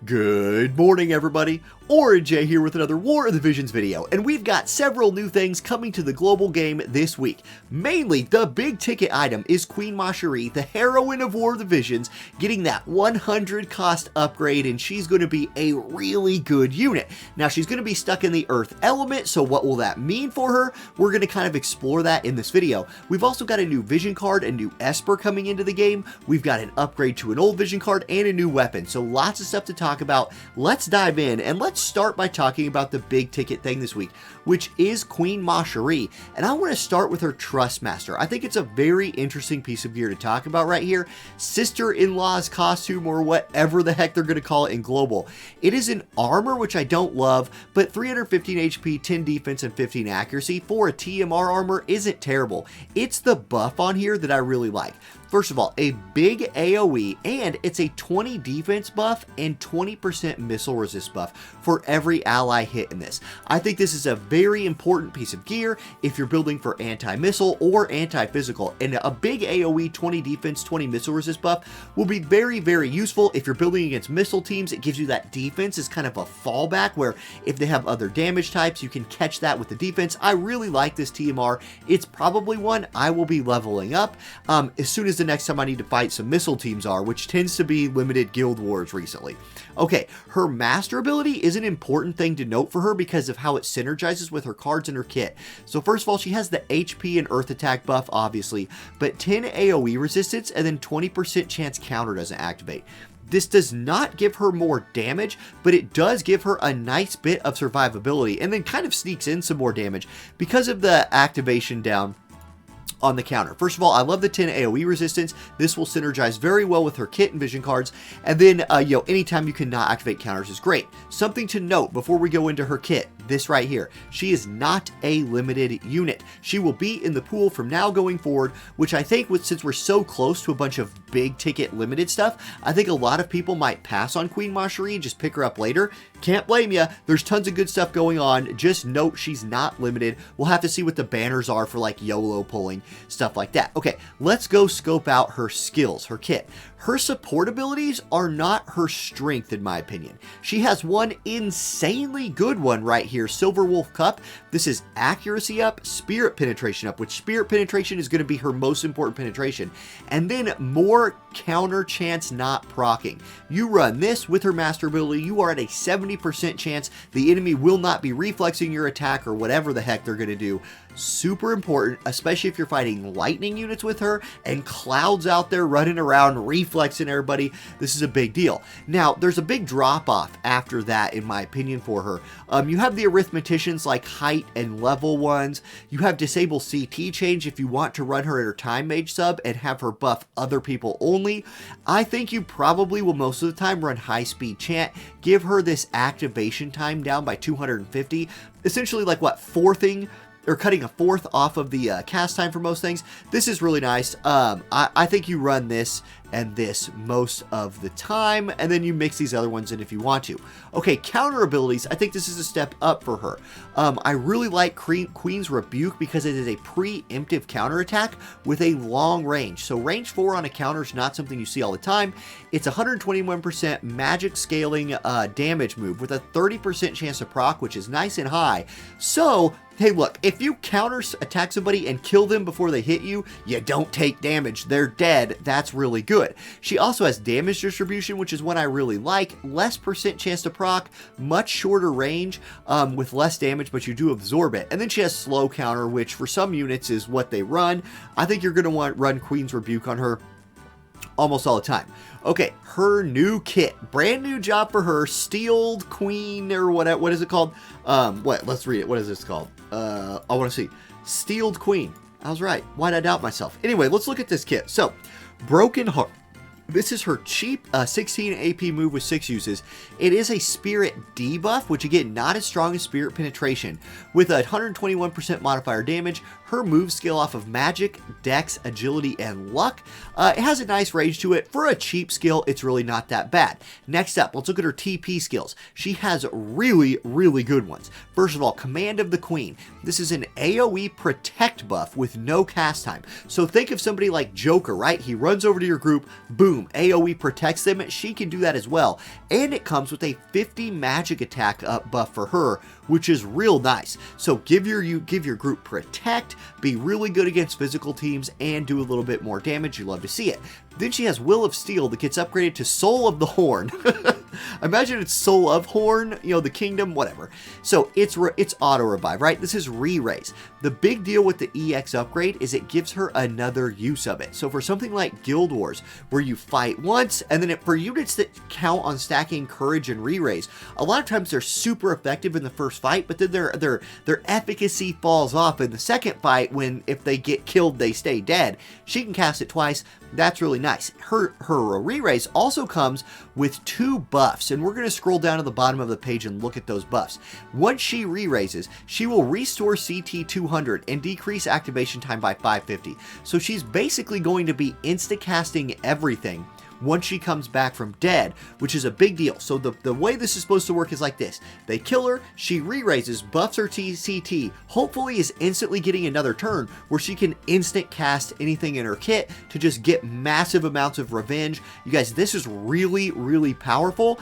Good morning, everybody. Orange J here with another War of the Visions video, and we've got several new things coming to the global game this week. Mainly, the big ticket item is Queen Macherie, the heroine of War of the Visions, getting that 100 cost upgrade, and she's going to be a really good unit. Now, she's going to be stuck in the Earth element, so what will that mean for her? We're going to kind of explore that in this video. We've also got a new vision card, a new Esper coming into the game. We've got an upgrade to an old vision card and a new weapon, so lots of stuff to talk about. Let's dive in, and let's start by talking about the big ticket thing this week, which is Queen Macherie. And I want to start with her Trustmaster. I think it's a very interesting piece of gear to talk about right here. Sister-in-law's costume, or whatever the heck they're going to call it in global. It is an armor, which I don't love, but 315 HP, 10 defense, and 15 accuracy for a TMR armor isn't terrible. It's the buff on here that I really like. First of all, a big AoE, and it's a 20 defense buff and 20% missile resist buff for every ally hit in this. I think this is a very important piece of gear if you're building for anti-missile or anti-physical, and a big AoE 20 defense, 20 missile resist buff will be very, very useful if you're building against missile teams. It gives you that defense as kind of a fallback where if they have other damage types, you can catch that with the defense. I really like this TMR. It's probably one I will be leveling up as soon as the next time I need to fight some missile teams are, which tends to be limited guild wars recently. Okay, her master ability is an important thing to note for her because of how it synergizes with her cards and her kit. So first of all, she has the HP and earth attack buff, obviously, but 10 AoE resistance and then 20% chance counter doesn't activate. This does not give her more damage, but it does give her a nice bit of survivability and then kind of sneaks in some more damage because of the activation down on the counter. First of all, I love the 10 AoE resistance. This will synergize very well with her kit and vision cards. And then, anytime you cannot activate counters is great. Something to note before we go into her kit, this right here. She is not a limited unit. She will be in the pool from now going forward, which I think since we're so close to a bunch of big ticket limited stuff, I think a lot of people might pass on Queen Macherie and just pick her up later. Can't blame you. There's tons of good stuff going on. Just note she's not limited. We'll have to see what the banners are for like YOLO pulling, stuff like that. Okay, let's go scope out her skills, her kit. Her support abilities are not her strength, in my opinion. She has one insanely good one right here, Silver Wolf Cup. This is accuracy up, spirit penetration up, which spirit penetration is going to be her most important penetration. And then more counter chance not proccing. You run this with her master ability, you are at a 70% chance the enemy will not be reflexing your attack or whatever the heck they're going to do. Super important, especially if you're fighting lightning units with her and clouds out there running around reflexing everybody. This is a big deal. Now, there's a big drop off after that, in my opinion, for her. You have the arithmeticians like height and level ones. You have disable CT change if you want to run her at her time mage sub and have her buff other people only. I think you probably will most of the time run high speed chant. Give her this activation time down by 250. Essentially like what, fourthing or cutting a fourth off of the cast time for most things. This is really nice. I think you run this and this most of the time, and then you mix these other ones in if you want to. Okay, counter abilities, I think this is a step up for her. I really like Queen's Rebuke because it is a preemptive counter attack with a long range. So range 4 on a counter is not something you see all the time. It's 121% magic scaling damage move with a 30% chance to proc, which is nice and high. So hey, look, if you counter attack somebody and kill them before they hit you, you don't take damage. They're dead. That's really good. She also has damage distribution, which is one I really like. Less % chance to proc, much shorter range with less damage, but you do absorb it. And then she has slow counter, which for some units is what they run. I think you're going to want to run Queen's Rebuke on her almost all the time. Okay, her new kit, brand new job for her, Steeled Queen, or what is it called? Let's read it. What is this called? I want to see. Steeled Queen. I was right. Why'd I doubt myself? Anyway, let's look at this kit. So, Broken Heart. This is her cheap 16 AP move with 6 uses. It is a Spirit debuff, which again, not as strong as Spirit Penetration. With a 121% modifier damage, her move skill off of Magic, Dex, Agility, and Luck. It has a nice range to it. For a cheap skill, it's really not that bad. Next up, let's look at her TP skills. She has really, really good ones. First of all, Command of the Queen. This is an AoE Protect buff with no cast time. So think of somebody like Joker, right? He runs over to your group, boom, boom, AoE protects them, she can do that as well. And it comes with a 50 magic attack up buff for her, which is real nice. So give your group protect, be really good against physical teams, and do a little bit more damage. You love to see it. Then she has Will of Steel that gets upgraded to Soul of the Horn. Imagine it's Soul of Horn, you know, the kingdom, whatever. So it's auto revive, right? This is re-raise. The big deal with the EX upgrade is it gives her another use of it. So for something like Guild Wars, where you fight once, and then for units that count on stacking courage and re-raise, a lot of times they're super effective in the first fight, but then their efficacy falls off in the second fight when if they get killed, they stay dead. She can cast it twice. That's really nice. Her re-raise also comes with 2 buffs, and we're going to scroll down to the bottom of the page and look at those buffs. Once she re-raises, she will restore CT 200 and decrease activation time by 550. So she's basically going to be insta-casting everything once she comes back from dead, which is a big deal. So the way this is supposed to work is like this. They kill her, she re-raises, buffs her CT, hopefully is instantly getting another turn where she can instant cast anything in her kit to just get massive amounts of revenge. You guys, this is really, really powerful.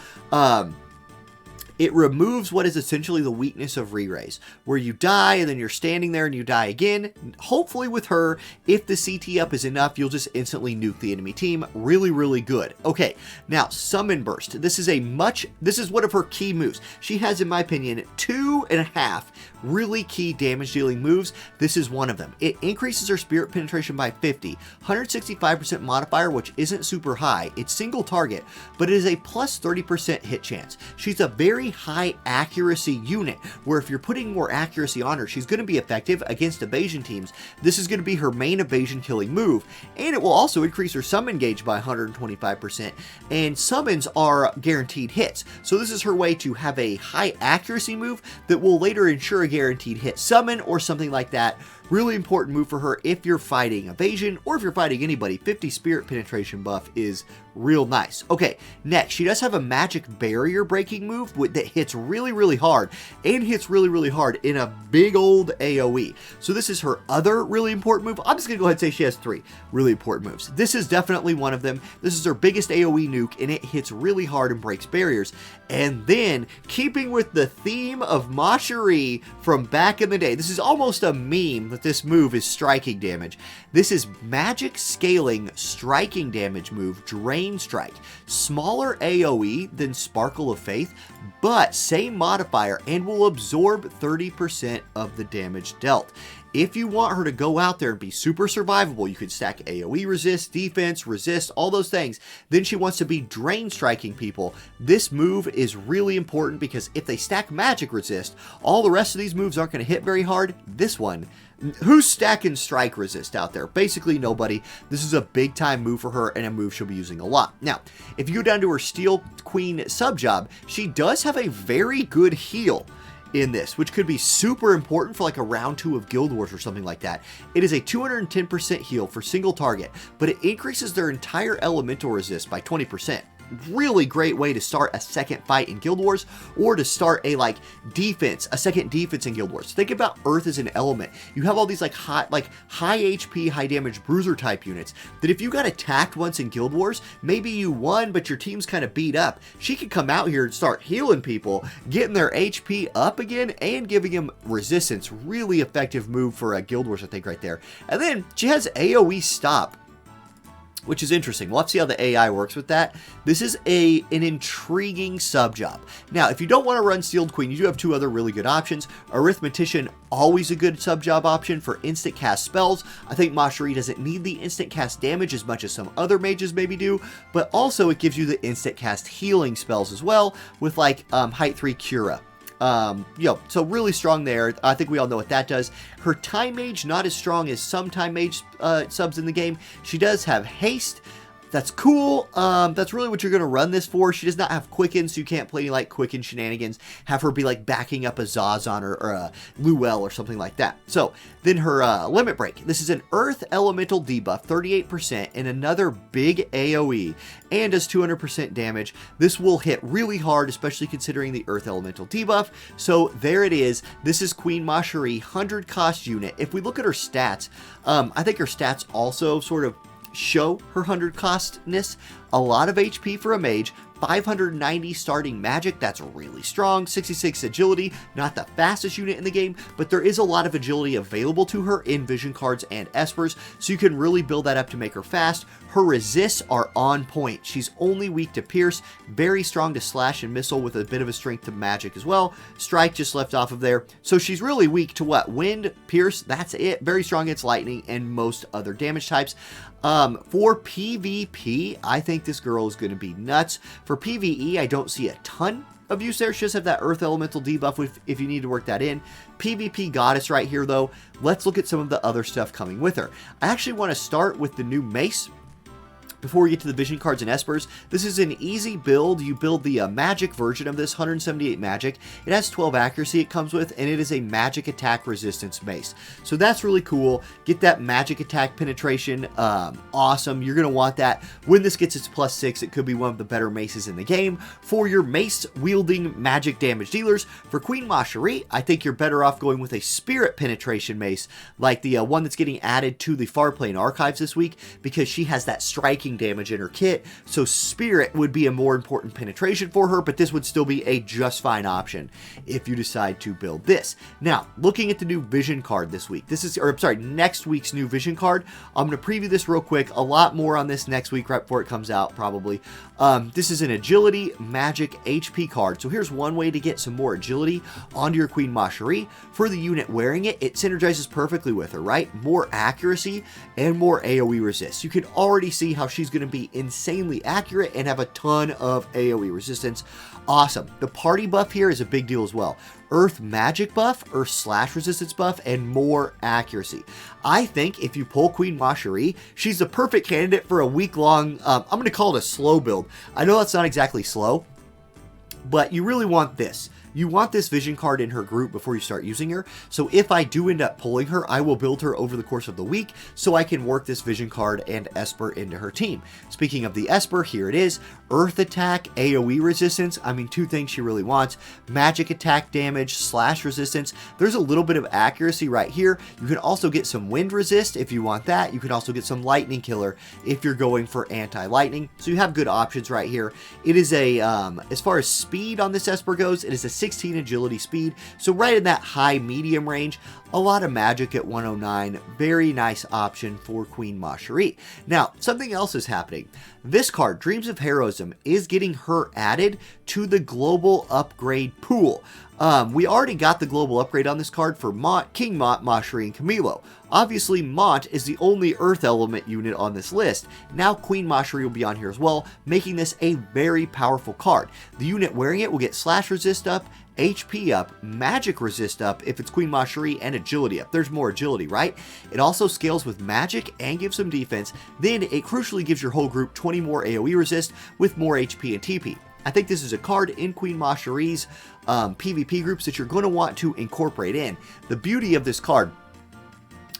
It removes what is essentially the weakness of re-raise, where you die and then you're standing there and you die again. Hopefully with her, if the CT up is enough, you'll just instantly nuke the enemy team. Really, really good. Okay, now Summon Burst. This is one of her key moves. She has, in my opinion, 2.5 really key damage dealing moves. This is one of them. It increases her spirit penetration by 50, 165% modifier, which isn't super high. It's single target, but it is a plus 30% hit chance. She's a very high accuracy unit, where if you're putting more accuracy on her, she's going to be effective against evasion teams. This is going to be her main evasion killing move, and it will also increase her summon gauge by 125%, and summons are guaranteed hits. So this is her way to have a high accuracy move that will later ensure a guaranteed hit summon or something like that. Really important move for her if you're fighting evasion or if you're fighting anybody. 50 spirit penetration buff is real nice. Okay, next, she does have a magic barrier breaking move that hits really, really hard and hits really, really hard in a big old AoE. So this is her other really important move. I'm just gonna go ahead and say she has 3 really important moves. This is definitely one of them. This is her biggest AoE nuke, and it hits really hard and breaks barriers. And then, keeping with the theme of Macherie from back in the day, this is almost a meme that this move is striking damage. This is magic scaling striking damage move, Drain Strike. Smaller AoE than Sparkle of Faith, but same modifier, and will absorb 30% of the damage dealt. If you want her to go out there and be super survivable, you could stack AoE resist, defense, resist, all those things. Then she wants to be drain striking people. This move is really important because if they stack magic resist, all the rest of these moves aren't going to hit very hard. This one, who's stacking strike resist out there? Basically nobody. This is a big time move for her and a move she'll be using a lot. Now, if you go down to her Steel Queen sub job, she does have a very good heal in this, which could be super important for like a round 2 of Guild Wars or something like that. It is a 210% heal for single target, but it increases their entire elemental resist by 20%. Really great way to start a second fight in Guild Wars, or to start a second defense in Guild Wars. Think about Earth as an element. You have all these high HP, high damage bruiser type units that if you got attacked once in Guild Wars, maybe you won, but your team's kind of beat up. She could come out here and start healing people, getting their HP up again, and giving them resistance. Really effective move for a Guild Wars, I think, right there. And then she has AoE stop, which is interesting. We'll have to see how the AI works with that. This is an intriguing sub job. Now, if you don't want to run Sealed Queen, you do have 2 other really good options. Arithmetician, always a good sub job option for instant cast spells. I think Macherie doesn't need the instant cast damage as much as some other mages maybe do, but also it gives you the instant cast healing spells as well with height 3 Cura. So really strong there. I think we all know what that does. Her Time Mage, not as strong as some Time Mage subs in the game. She does have haste. That's cool. That's really what you're going to run this for. She does not have Quicken, so you can't play any Quicken shenanigans. Have her be backing up a Zazan or a Luel or something like that. So then her Limit Break. This is an Earth Elemental debuff, 38%, and another big AoE, and does 200% damage. This will hit really hard, especially considering the Earth Elemental debuff. So there it is. This is Queen Macherie, 100 cost unit. If we look at her stats, I think her stats also sort of show her 100 costness. A lot of HP for a mage, 590 starting magic, that's really strong, 66 agility, not the fastest unit in the game, but there is a lot of agility available to her in vision cards and espers, so you can really build that up to make her fast. Her resists are on point. She's only weak to pierce, very strong to slash and missile with a bit of a strength to magic as well. Strike just left off of there. So she's really weak to what? Wind, pierce, that's it. Very strong against lightning and most other damage types. For PvP, I think this girl is going to be nuts. For PvE, I don't see a ton of use there. She does have that Earth Elemental debuff if you need to work that in. PvP Goddess right here, though. Let's look at some of the other stuff coming with her. I actually want to start with the new mace. Before we get to the vision cards and espers, this is an easy build. You build the magic version of this, 178 magic. It has 12 accuracy it comes with, and it is a magic attack resistance mace. So that's really cool. Get that magic attack penetration. Awesome. You're going to want that. When this gets its +6, it could be one of the better maces in the game. For your mace-wielding magic damage dealers, for Queen Macherie, I think you're better off going with a spirit penetration mace, like the one that's getting added to the Farplane Archives this week, because she has that striking damage in her kit, so spirit would be a more important penetration for her, but this would still be a just fine option if you decide to build this. Now, looking at the new vision card this week, next week's new vision card, I'm going to preview this real quick. A lot more on this next week right before it comes out, probably. This is an agility magic HP card, so here's one way to get some more agility onto your Queen Macherie. For the unit wearing it, it synergizes perfectly with her, right? More accuracy and more AoE resist. You can already see how she's going to be insanely accurate and have a ton of AoE resistance. Awesome. The party buff here is a big deal as well. Earth magic buff, Earth slash resistance buff, and more accuracy. I think if you pull Queen Macherie, she's the perfect candidate for a week-long, I'm going to call it a slow build. I know that's not exactly slow, but you really want this. You want this vision card in her group before you start using her. So if I do end up pulling her, I will build her over the course of the week so I can work this vision card and Esper into her team. Speaking of the Esper, here it is. Earth attack, AoE resistance. I mean, two things she really wants. Magic attack damage, slash resistance. There's a little bit of accuracy right here. You can also get some wind resist if you want that. You can also get some lightning killer if you're going for anti-lightning. So you have good options right here. It is a, as far as speed on this Esper goes, it is a 16 agility speed, so right in that high medium range. A lot of magic at 109. Very nice option for Queen Macherie. Now, something else is happening. This card, Dreams of Heroism, is getting her added to the global upgrade pool. We already got the global upgrade on this card for Mont, King Mont, Macherie, and Camilo. Obviously, Mont is the only Earth Element unit on this list. Now Queen Macherie will be on here as well, making this a very powerful card. The unit wearing it will get slash resist up, HP up, magic resist up if it's Queen Macherie, and agility up. There's more agility, right? It also scales with magic and gives some defense. Then it crucially gives your whole group 20 more AoE resist with more HP and TP. I think this is a card in Queen Macherie's PvP groups that you're going to want to incorporate in. The beauty of this card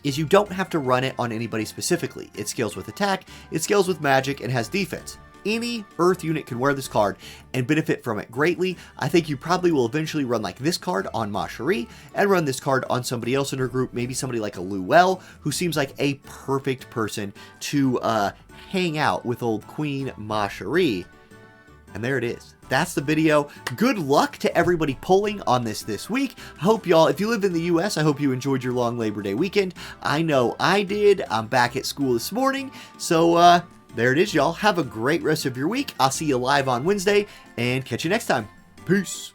is you don't have to run it on anybody specifically. It scales with attack, it scales with magic, and has defense. Any Earth unit can wear this card and benefit from it greatly. I think you probably will eventually run like this card on Macherie and run this card on somebody else in her group, maybe somebody like a Luel, who seems like a perfect person to hang out with old Queen Macherie. And there it is. That's the video. Good luck to everybody pulling on this week. I hope y'all, if you live in the US, I hope you enjoyed your long Labor Day weekend. I know I did. I'm back at school this morning. So, there it is, y'all. Have a great rest of your week. I'll see you live on Wednesday, and catch you next time. Peace.